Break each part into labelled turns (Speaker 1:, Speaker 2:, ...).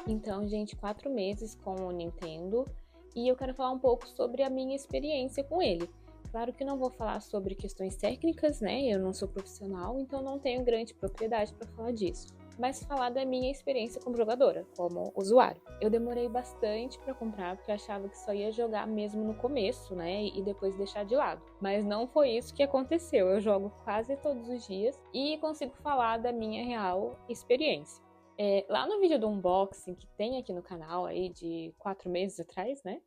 Speaker 1: Então, gente, 4 meses com o Nintendo e eu quero falar um pouco sobre a minha experiência com ele. Claro que não vou falar sobre questões técnicas, né? Eu não sou profissional, então não tenho grande propriedade para falar disso. Mas falar da minha experiência como jogadora, como usuário. Eu demorei bastante para comprar porque eu achava que só ia jogar mesmo no começo, né? E depois deixar de lado. Mas não foi isso que aconteceu. Eu jogo quase todos os dias e consigo falar da minha real experiência. Lá no vídeo do unboxing que tem aqui no canal aí de 4 meses atrás, né?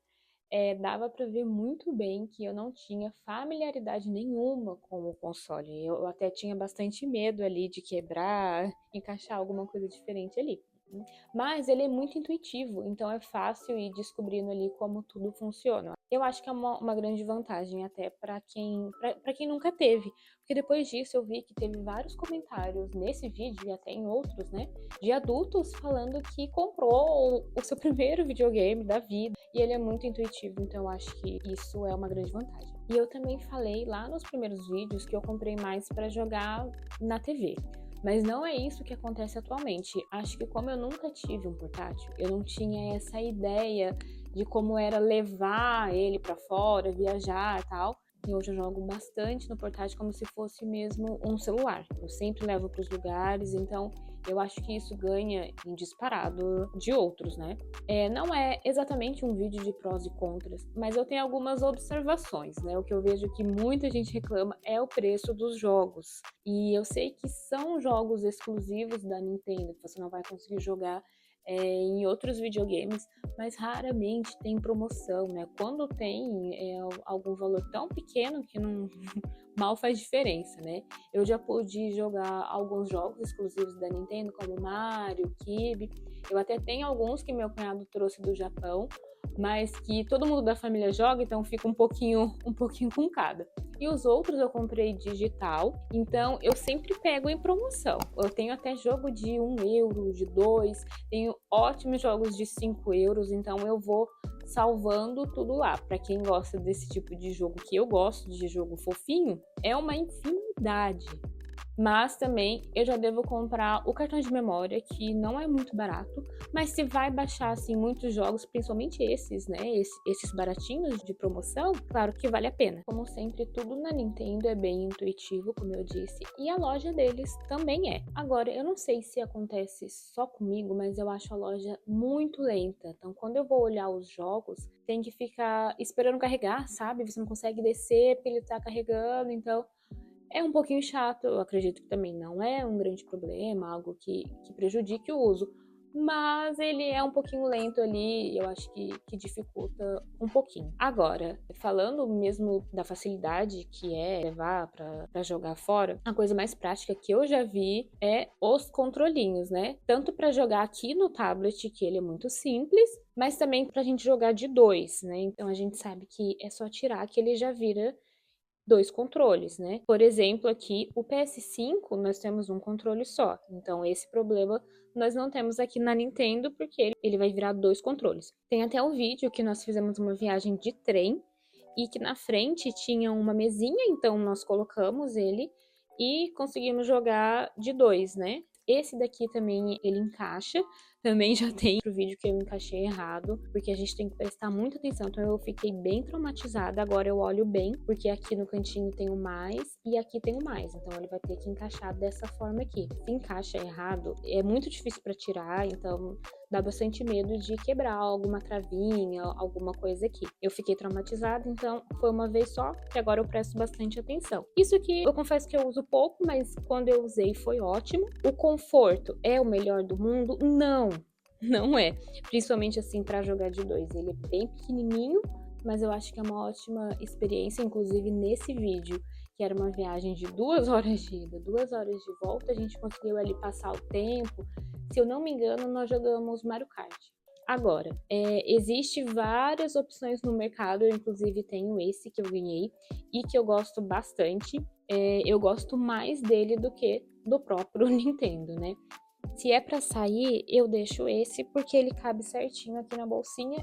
Speaker 1: Dava para ver muito bem que eu não tinha familiaridade nenhuma com o console. Eu até tinha bastante medo ali de quebrar, encaixar alguma coisa diferente ali. Mas ele é muito intuitivo, então é fácil ir descobrindo ali como tudo funciona. Eu acho que é uma grande vantagem até para quem nunca teve. Porque depois disso eu vi que teve vários comentários nesse vídeo e até em outros, né? De adultos falando que comprou o seu primeiro videogame da vida. E ele é muito intuitivo, então eu acho que isso é uma grande vantagem. E eu também falei lá nos primeiros vídeos que eu comprei mais para jogar na TV. Mas não é isso que acontece atualmente. Acho que como eu nunca tive um portátil, eu não tinha essa ideia de como era levar ele para fora, viajar e tal. E hoje eu jogo bastante no portátil como se fosse mesmo um celular. Eu sempre levo para os lugares, então eu acho que isso ganha em disparado de outros, né? Não é exatamente um vídeo de prós e contras, mas eu tenho algumas observações, né? O que eu vejo que muita gente reclama é o preço dos jogos. E eu sei que são jogos exclusivos da Nintendo, que você não vai conseguir jogar em outros videogames, mas raramente tem promoção, né? Quando tem algum valor tão pequeno que não mal faz diferença, né? Eu já pude jogar alguns jogos exclusivos da Nintendo, como Mario, Kirby. Eu até tenho alguns que meu cunhado trouxe do Japão, mas que todo mundo da família joga, então fica um pouquinho com cada. E os outros eu comprei digital, então eu sempre pego em promoção. Eu tenho até jogo de 1 euro, de 2, tenho ótimos jogos de 5 euros, então eu vou salvando tudo lá. Para quem gosta desse tipo de jogo que eu gosto, de jogo fofinho, é uma infinidade. Mas também eu já devo comprar o cartão de memória, que não é muito barato, mas se vai baixar assim muitos jogos, principalmente esses, né, esses baratinhos de promoção, claro que vale a pena. Como sempre, tudo na Nintendo é bem intuitivo, como eu disse, e a loja deles também é. Agora, eu não sei se acontece só comigo, mas eu acho a loja muito lenta. Então, quando eu vou olhar os jogos, tem que ficar esperando carregar, sabe? Você não consegue descer porque ele tá carregando, então é um pouquinho chato, eu acredito que também não é um grande problema, algo que prejudique o uso, mas ele é um pouquinho lento ali, eu acho que dificulta um pouquinho. Agora, falando mesmo da facilidade que é levar para jogar fora, a coisa mais prática que eu já vi é os controlinhos, né? Tanto para jogar aqui no tablet, que ele é muito simples, mas também pra gente jogar de dois, né? Então a gente sabe que é só tirar que ele já vira dois controles, né? Por exemplo, aqui o PS5 nós temos um controle só. Então esse problema nós não temos aqui na Nintendo porque ele vai virar dois controles. Tem até um vídeo que nós fizemos uma viagem de trem e que na frente tinha uma mesinha, então nós colocamos ele e conseguimos jogar de dois, né? Esse daqui também ele encaixa, também já tem pro vídeo que eu encaixei errado, porque a gente tem que prestar muita atenção. Então eu fiquei bem traumatizada, agora eu olho bem, porque aqui no cantinho tem o mais e aqui tem o mais. Então ele vai ter que encaixar dessa forma aqui. Se encaixa errado, é muito difícil para tirar, então dá bastante medo de quebrar alguma travinha, alguma coisa aqui. Eu fiquei traumatizada, então foi uma vez só, que agora eu presto bastante atenção. Isso aqui eu confesso que eu uso pouco, mas quando eu usei foi ótimo. O conforto é o melhor do mundo? Não, não é. Principalmente assim para jogar de dois. Ele é bem pequenininho, mas eu acho que é uma ótima experiência, inclusive nesse vídeo, que era uma viagem de 2 horas de ida, 2 horas de volta, a gente conseguiu ali passar o tempo. Se eu não me engano, nós jogamos Mario Kart. Agora, existe várias opções no mercado, eu inclusive tenho esse que eu ganhei e que eu gosto bastante. Eu gosto mais dele do que do próprio Nintendo, né? Se é para sair, eu deixo esse porque ele cabe certinho aqui na bolsinha.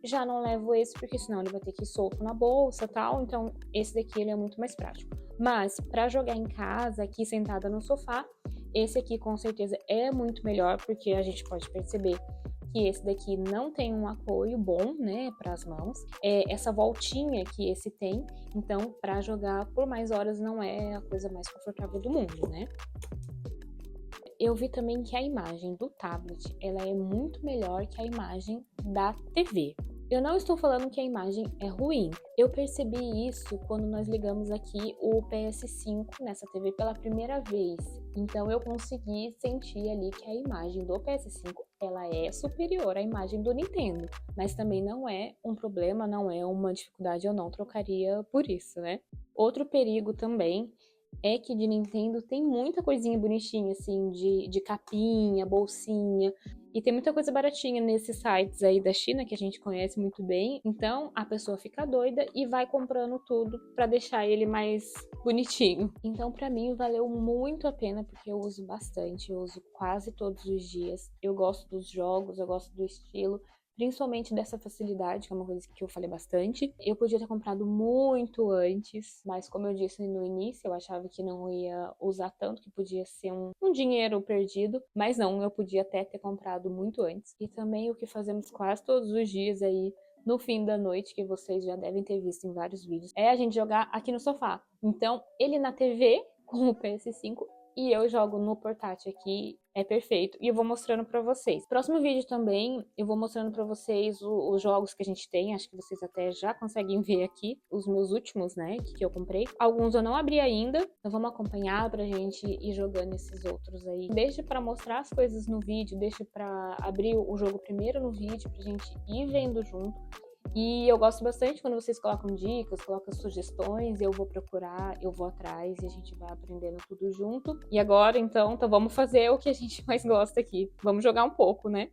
Speaker 1: Já não levo esse porque senão ele vai ter que ir solto na bolsa, tal. Então esse daqui ele é muito mais prático. Mas para jogar em casa, aqui sentada no sofá, esse aqui com certeza é muito melhor porque a gente pode perceber que esse daqui não tem um apoio bom, né, para as mãos. Essa voltinha que esse tem, então para jogar por mais horas não é a coisa mais confortável do mundo, né? Eu vi também que a imagem do tablet, ela é muito melhor que a imagem da TV. Eu não estou falando que a imagem é ruim. Eu percebi isso quando nós ligamos aqui o PS5 nessa TV pela primeira vez. Então eu consegui sentir ali que a imagem do PS5 ela é superior à imagem do Nintendo. Mas também não é um problema, não é uma dificuldade, eu não trocaria por isso, né? Outro perigo também é que de Nintendo tem muita coisinha bonitinha, assim, de capinha, bolsinha. E tem muita coisa baratinha nesses sites aí da China que a gente conhece muito bem. Então a pessoa fica doida e vai comprando tudo pra deixar ele mais bonitinho. Então pra mim valeu muito a pena porque eu uso bastante, eu uso quase todos os dias. Eu gosto dos jogos, eu gosto do estilo. Principalmente dessa facilidade, que é uma coisa que eu falei bastante. Eu podia ter comprado muito antes, mas como eu disse no início, eu achava que não ia usar tanto, que podia ser um dinheiro perdido, mas não, eu podia até ter comprado muito antes. E também o que fazemos quase todos os dias aí no fim da noite, que vocês já devem ter visto em vários vídeos, é a gente jogar aqui no sofá. Então, ele na TV com o PS5 e eu jogo no portátil aqui, é perfeito. E eu vou mostrando pra vocês. Próximo vídeo também, eu vou mostrando pra vocês os jogos que a gente tem. Acho que vocês até já conseguem ver aqui. Os meus últimos, né, que eu comprei. Alguns eu não abri ainda. Então vamos acompanhar pra gente ir jogando esses outros aí. Deixa pra mostrar as coisas no vídeo. Deixa pra abrir o jogo primeiro no vídeo, pra gente ir vendo junto. E eu gosto bastante quando vocês colocam dicas, colocam sugestões, eu vou procurar, eu vou atrás e a gente vai aprendendo tudo junto. E agora, então vamos fazer o que a gente mais gosta aqui. Vamos jogar um pouco, né?